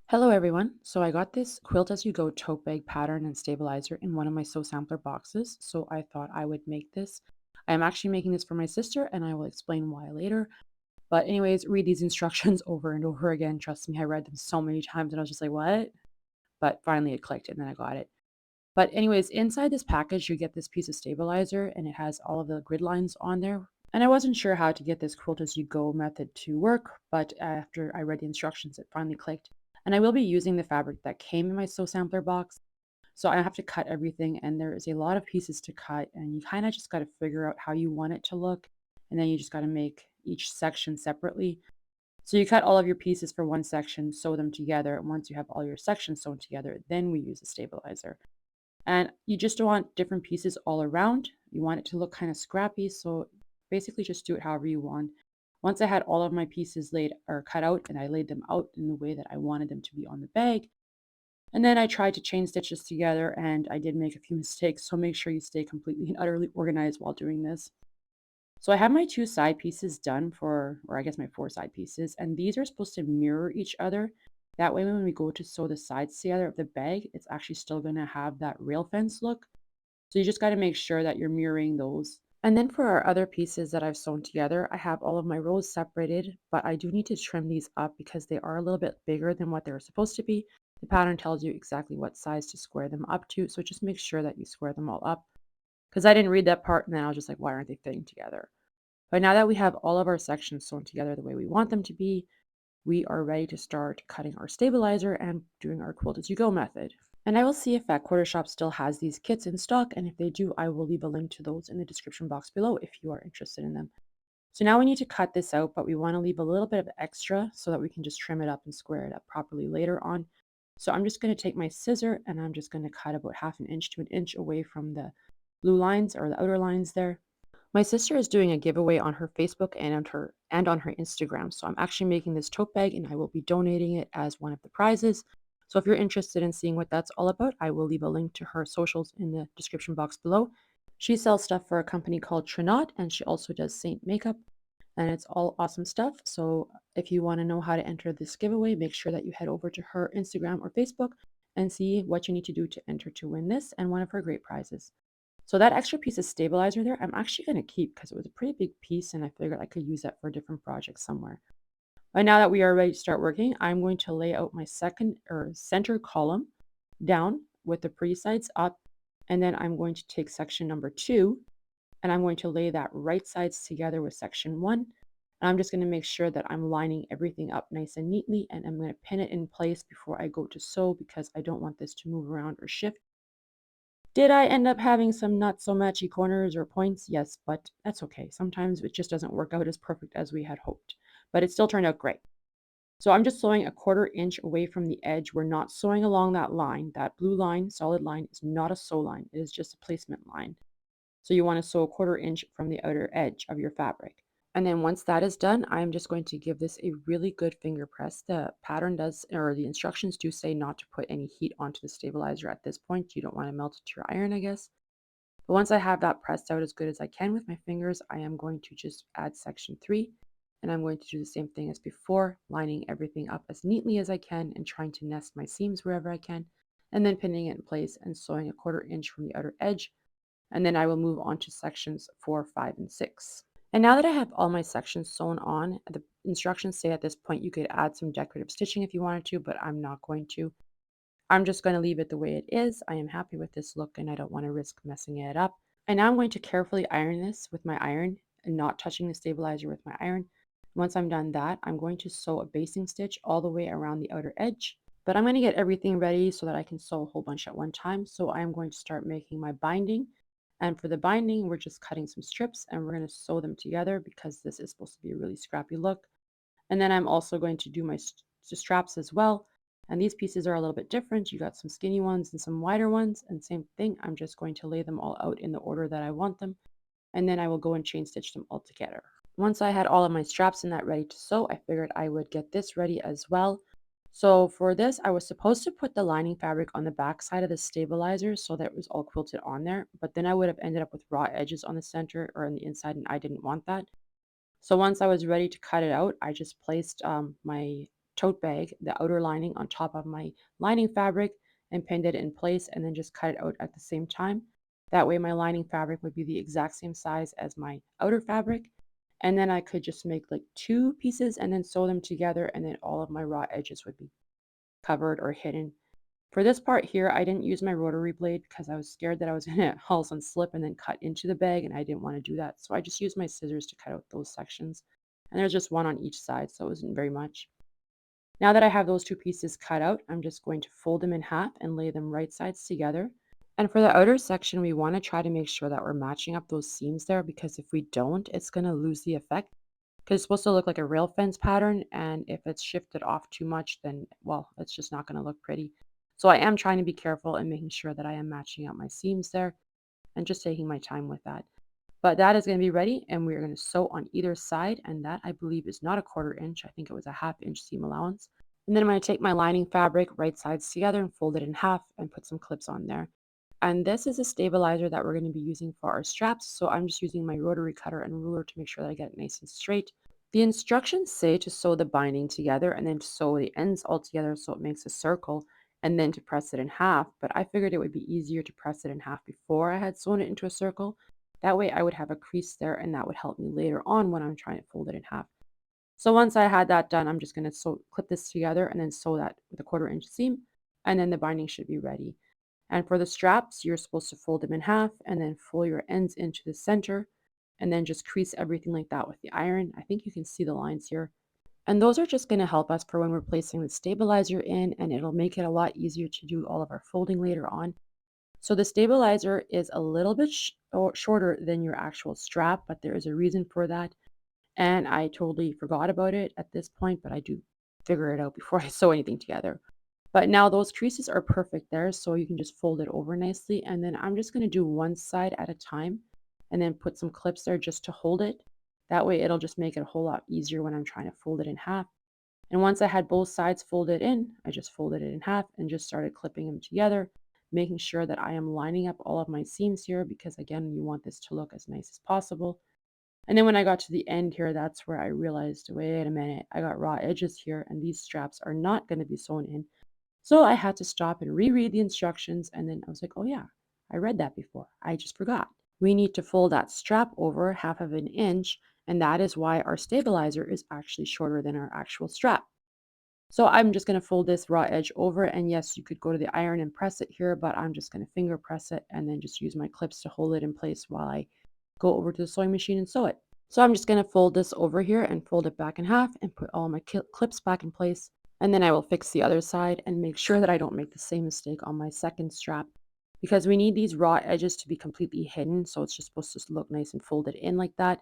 Hello everyone. So I got this quilt as you go tote bag pattern and stabilizer in one of my sew sampler boxes. So I thought I would make this. I am actually making this for my sister and I will explain why later. But anyways, read these instructions over and over again. Trust me, I read them so many times and I was just like, what? But finally it clicked and then I got it. But anyways, inside this package, you get this piece of stabilizer and it has all of the grid lines on there. And I wasn't sure how to get this quilt as you go method to work, but after I read the instructions, it finally clicked. And I will be using the fabric that came in my sew sampler box. So I have to cut everything and there is a lot of pieces to cut and you kind of just got to figure out how you want it to look. And then you just got to make each section separately. So you cut all of your pieces for one section, sew them together. And once you have all your sections sewn together, then we use the stabilizer. And you just don't want different pieces all around. You want it to look kind of scrappy. So basically just do it however you want. Once I had all of my pieces laid or cut out and I laid them out in the way that I wanted them to be on the bag. And then I tried to chain stitches together and I did make a few mistakes. So make sure you stay completely and utterly organized while doing this. So I have my two side pieces done for, or I guess my four side pieces, and these are supposed to mirror each other. That way, when we go to sew the sides together of the bag, it's actually still going to have that rail fence look. So you just got to make sure that you're mirroring those. And then for our other pieces that I've sewn together, I have all of my rows separated, but I do need to trim these up because they are a little bit bigger than what they're supposed to be. The pattern tells you exactly what size to square them up to, so just make sure that you square them all up. Because I didn't read that part and then I was just like, why aren't they fitting together? But now that we have all of our sections sewn together the way we want them to be, we are ready to start cutting our stabilizer and doing our quilt as you go method. And I will see if that quarter shop still has these kits in stock, and if they do, I will leave a link to those in the description box below if you are interested in them. So now we need to cut this out, but we want to leave a little bit of extra so that we can just trim it up and square it up properly later on. So I'm just going to take my scissor and I'm just going to cut about half an inch to an inch away from the blue lines or the outer lines there. My sister is doing a giveaway on her Facebook and on her Instagram. So I'm actually making this tote bag and I will be donating it as one of the prizes. So if you're interested in seeing what that's all about, I will leave a link to her socials in the description box below. She sells stuff for a company called Trinot and she also does Saint makeup and it's all awesome stuff. So if you want to know how to enter this giveaway, make sure that you head over to her Instagram or Facebook and see what you need to do to enter to win this and one of her great prizes. So that extra piece of stabilizer there, I'm actually going to keep because it was a pretty big piece and I figured I could use that for a different project somewhere. But now that we are ready to start working, I'm going to lay out my second or center column down with the pretty sides up. And then I'm going to take section number 2 and I'm going to lay that right sides together with section 1. And I'm just going to make sure that I'm lining everything up nice and neatly and I'm going to pin it in place before I go to sew because I don't want this to move around or shift. Did I end up having some not so matchy corners or points? Yes, but that's okay. Sometimes it just doesn't work out as perfect as we had hoped, but it still turned out great. So I'm just sewing a 1/4 inch away from the edge. We're not sewing along that line. That blue line, solid line, is not a sew line. It is just a placement line. So you want to sew a 1/4 inch from the outer edge of your fabric. And then once that is done, I'm just going to give this a really good finger press. The pattern does, or the instructions do say not to put any heat onto the stabilizer at this point. You don't want to melt it to your iron, I guess. But once I have that pressed out as good as I can with my fingers, I am going to just add section 3. And I'm going to do the same thing as before, lining everything up as neatly as I can and trying to nest my seams wherever I can. And then pinning it in place and sewing a 1/4 inch from the outer edge, and then I will move on to sections 4, 5, and 6. And now that I have all my sections sewn on, the instructions say at this point you could add some decorative stitching if you wanted to, but I'm not going to. I'm just going to leave it the way it is. I am happy with this look and I don't want to risk messing it up. And now I'm going to carefully iron this with my iron and not touching the stabilizer with my iron. Once I'm done that, I'm going to sew a basting stitch all the way around the outer edge. But I'm going to get everything ready so that I can sew a whole bunch at one time. So I'm going to start making my binding. And for the binding, we're just cutting some strips and we're going to sew them together because this is supposed to be a really scrappy look. And then I'm also going to do my straps as well. And these pieces are a little bit different. You got some skinny ones and some wider ones. And same thing, I'm just going to lay them all out in the order that I want them. And then I will go and chain stitch them all together. Once I had all of my straps and that ready to sew, I figured I would get this ready as well. So for this, I was supposed to put the lining fabric on the back side of the stabilizer so that it was all quilted on there, but then I would have ended up with raw edges on the center or on the inside, and I didn't want that. So once I was ready to cut it out, I just placed my tote bag, the outer lining on top of my lining fabric and pinned it in place and then just cut it out at the same time. That way my lining fabric would be the exact same size as my outer fabric. And then I could just make like two pieces and then sew them together, and then all of my raw edges would be covered or hidden. For this part here, I didn't use my rotary blade because I was scared that I was going to all of a sudden slip and then cut into the bag, and I didn't want to do that. So I just used my scissors to cut out those sections. And there's just one on each side, so it wasn't very much. Now that I have those two pieces cut out, I'm just going to fold them in half and lay them right sides together. And for the outer section, we want to try to make sure that we're matching up those seams there, because if we don't, it's going to lose the effect. Because it's supposed to look like a rail fence pattern, and if it's shifted off too much, then, well, it's just not going to look pretty. So I am trying to be careful and making sure that I am matching up my seams there and just taking my time with that. But that is going to be ready, and we're going to sew on either side, and that I believe is not a 1/4 inch. I think it was a 1/2 inch seam allowance. And then I'm going to take my lining fabric right sides together and fold it in half and put some clips on there. And this is a stabilizer that we're going to be using for our straps, so I'm just using my rotary cutter and ruler to make sure that I get it nice and straight. The instructions say to sew the binding together and then to sew the ends all together so it makes a circle, and then to press it in half, but I figured it would be easier to press it in half before I had sewn it into a circle. That way I would have a crease there, and that would help me later on when I'm trying to fold it in half. So once I had that done, I'm just going to clip this together and then sew that with a 1/4 inch seam, and then the binding should be ready. And for the straps, you're supposed to fold them in half and then fold your ends into the center and then just crease everything like that with the iron. I think you can see the lines here. And those are just going to help us for when we're placing the stabilizer in, and it'll make it a lot easier to do all of our folding later on. So the stabilizer is a little bit shorter than your actual strap, but there is a reason for that. And I totally forgot about it at this point, but I do figure it out before I sew anything together. But now those creases are perfect there, so you can just fold it over nicely. And then I'm just going to do one side at a time and then put some clips there just to hold it. That way it'll just make it a whole lot easier when I'm trying to fold it in half. And once I had both sides folded in, I just folded it in half and just started clipping them together, making sure that I am lining up all of my seams here, because again, you want this to look as nice as possible. And then when I got to the end here, that's where I realized, wait a minute, I got raw edges here and these straps are not going to be sewn in. So I had to stop and reread the instructions, and then I was like, oh yeah, I read that before. I just forgot. We need to fold that strap over 1/2 inch, and that is why our stabilizer is actually shorter than our actual strap. So I'm just going to fold this raw edge over, and yes, you could go to the iron and press it here, but I'm just going to finger press it and then just use my clips to hold it in place while I go over to the sewing machine and sew it. So I'm just going to fold this over here and fold it back in half and put all my clips back in place. And then I will fix the other side and make sure that I don't make the same mistake on my second strap, because we need these raw edges to be completely hidden. So it's just supposed to look nice and folded in like that,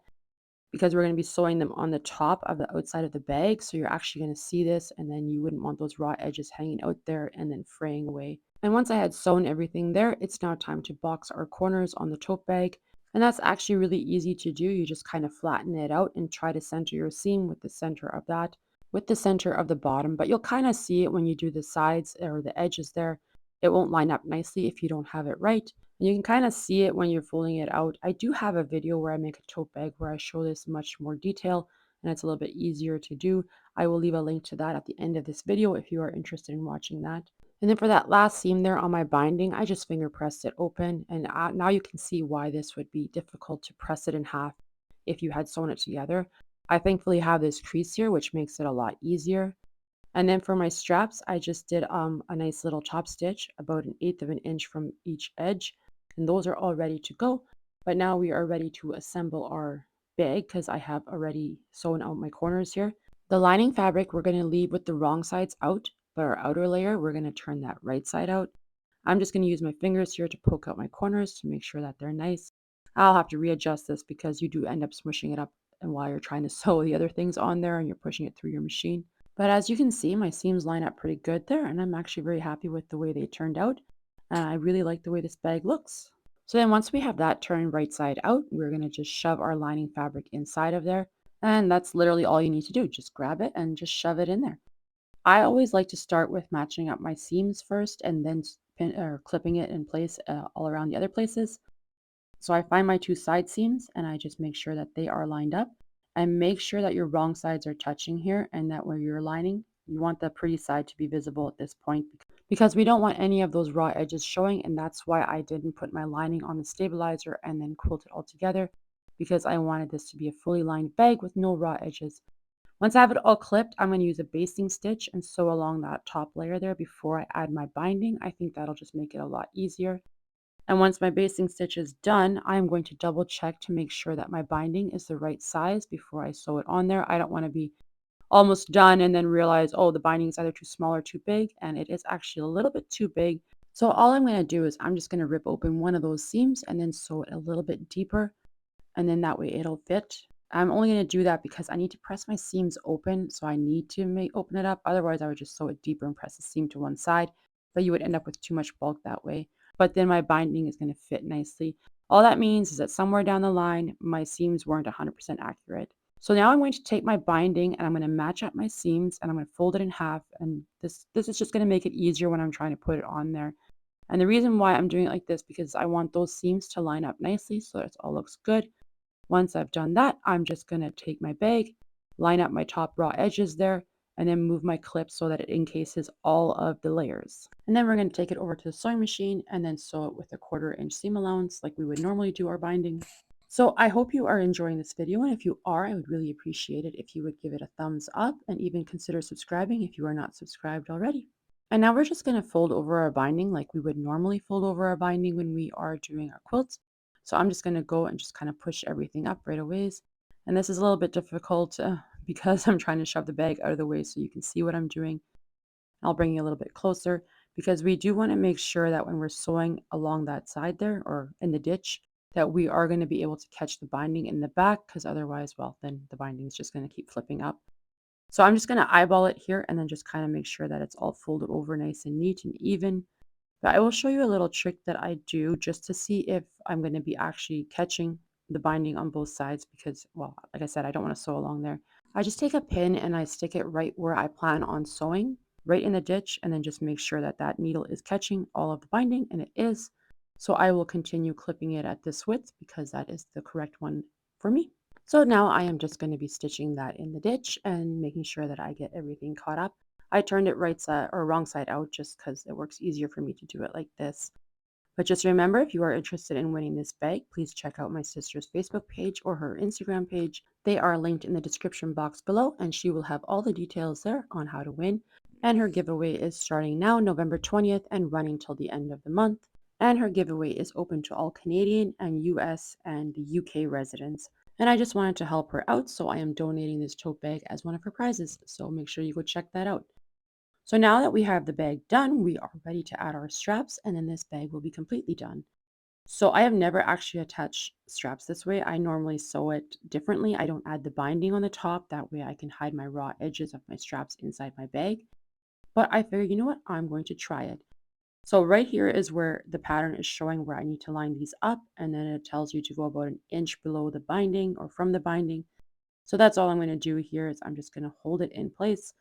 because we're going to be sewing them on the top of the outside of the bag. So you're actually going to see this, and then you wouldn't want those raw edges hanging out there and then fraying away. And once I had sewn everything there, it's now time to box our corners on the tote bag. And that's actually really easy to do. You just kind of flatten it out and try to center your seam with the center of that, with the center of the bottom. But you'll kind of see it when you do the sides or the edges there. It won't line up nicely if you don't have it right. And you can kind of see it when you're folding it out. I do have a video where I make a tote bag where I show this in much more detail, and it's a little bit easier to do. I will leave a link to that at the end of this video if you are interested in watching that. And then for that last seam there on my binding, I just finger pressed it open, and now you can see why this would be difficult to press it in half if you had sewn it together. I thankfully have this crease here, which makes it a lot easier. And then for my straps, I just did a nice little top stitch about 1/8 of an inch from each edge, and those are all ready to go. But now we are ready to assemble our bag, because I have already sewn out my corners here. The lining fabric we're going to leave with the wrong sides out, but our outer layer we're going to turn that right side out. I'm just going to use my fingers here to poke out my corners to make sure that they're nice. I'll have to readjust this because you do end up smushing it up, and while you're trying to sew the other things on there and you're pushing it through your machine. But as you can see, my seams line up pretty good there, and I'm actually very happy with the way they turned out. And I really like the way this bag looks. So then once we have that turned right side out, we're going to just shove our lining fabric inside of there. And that's literally all you need to do. Just grab it and just shove it in there. I always like to start with matching up my seams first and then clipping it in place all around the other places. So I find my two side seams and I just make sure that they are lined up, and make sure that your wrong sides are touching here and that where you're lining You want the pretty side to be visible at this point because we don't want any of those raw edges showing, and that's why I didn't put my lining on the stabilizer and then quilt it all together, because I wanted this to be a fully lined bag with no raw edges. Once I have it all clipped, I'm going to use a basting stitch and sew along that top layer there before I add my binding. I think that'll just make it a lot easier. And once my basting stitch is done, I'm going to double check to make sure that my binding is the right size before I sew it on there. I don't want to be almost done and then realize, oh, the binding is either too small or too big, and it is actually a little bit too big. So all I'm going to do is I'm just going to rip open one of those seams and then sew it a little bit deeper, and then that way it'll fit. I'm only going to do that because I need to press my seams open, so I need to open it up. Otherwise, I would just sew it deeper and press the seam to one side, but you would end up with too much bulk that way. But then my binding is going to fit nicely. All that means is that somewhere down the line, my seams weren't 100% accurate. So now I'm going to take my binding and I'm going to match up my seams and I'm going to fold it in half. And this is just going to make it easier when I'm trying to put it on there. And the reason why I'm doing it like this, because I want those seams to line up nicely so that it all looks good. Once I've done that, I'm just going to take my bag, line up my top raw edges there, and then move my clip so that it encases all of the layers. And then we're going to take it over to the sewing machine and then sew it with a 1/4 inch seam allowance like we would normally do our binding. So I hope you are enjoying this video, and if you are, I would really appreciate it if you would give it a thumbs up and even consider subscribing if you are not subscribed already. And now we're just going to fold over our binding like we would normally fold over our binding when we are doing our quilts. So I'm just going to go and just kind of push everything up right away. And this is a little bit difficult because I'm trying to shove the bag out of the way so you can see what I'm doing. I'll bring you a little bit closer because we do want to make sure that when we're sewing along that side there or in the ditch, that we are going to be able to catch the binding in the back, because otherwise, well, then the binding is just going to keep flipping up. So I'm just going to eyeball it here and then just kind of make sure that it's all folded over nice and neat and even. But I will show you a little trick that I do just to see if I'm going to be actually catching the binding on both sides because, well, like I said, I don't want to sew along there. I just take a pin and I stick it right where I plan on sewing, right in the ditch, and then just make sure that that needle is catching all of the binding, and it is. So I will continue clipping it at this width because that is the correct one for me. So now I am just going to be stitching that in the ditch and making sure that I get everything caught up. I turned it right side or wrong side out just because it works easier for me to do it like this. But just remember, if you are interested in winning this bag, please check out my sister's Facebook page or her Instagram page. They are linked in the description box below, and she will have all the details there on how to win. And her giveaway is starting now, November 20th, and running till the end of the month. And her giveaway is open to all Canadian and US and UK residents. And I just wanted to help her out, so I am donating this tote bag as one of her prizes. So make sure you go check that out. So now that we have the bag done, we are ready to add our straps, and then this bag will be completely done. So I have never actually attached straps this way. I normally sew it differently. I don't add the binding on the top. That way I can hide my raw edges of my straps inside my bag. But I figured, you know what? I'm going to try it. So right here is where the pattern is showing where I need to line these up, and then it tells you to go about an inch below the binding or from the binding. So that's all I'm going to do here is I'm just going to hold it in place.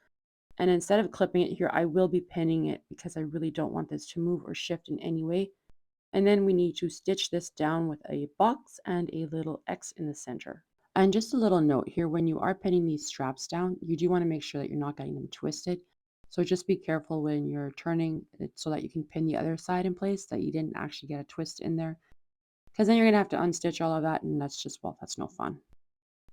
And instead of clipping it here, I will be pinning it because I really don't want this to move or shift in any way. And then we need to stitch this down with a box and a little X in the center. And just a little note here, when you are pinning these straps down, you do want to make sure that you're not getting them twisted. So just be careful when you're turning it so that you can pin the other side in place, that you didn't actually get a twist in there. Because then you're going to have to unstitch all of that, and that's just, well, that's no fun.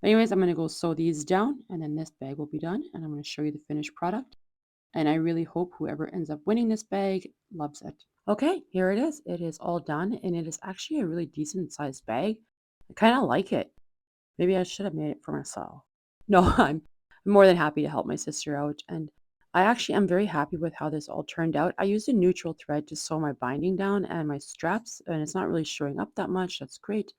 But anyways, I'm going to go sew these down, and then this bag will be done, and I'm going to show you the finished product. And I really hope whoever ends up winning this bag loves it. Okay, here it is. It is all done, and it is actually a really decent sized bag. I kind of like it. Maybe I should have made it for myself. No, I'm more than happy to help my sister out, and I actually am very happy with how this all turned out. I used a neutral thread to sew my binding down and my straps, and it's not really showing up that much. That's great.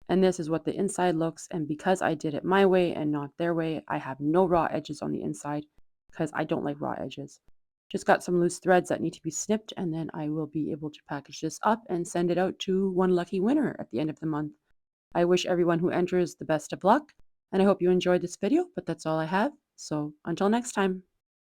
And this is what the inside looks, and because I did it my way and not their way, I have no raw edges on the inside because I don't like raw edges. Just got some loose threads that need to be snipped, and then I will be able to package this up and send it out to one lucky winner at the end of the month. I wish everyone who enters the best of luck, and I hope you enjoyed this video, but that's all I have. So until next time.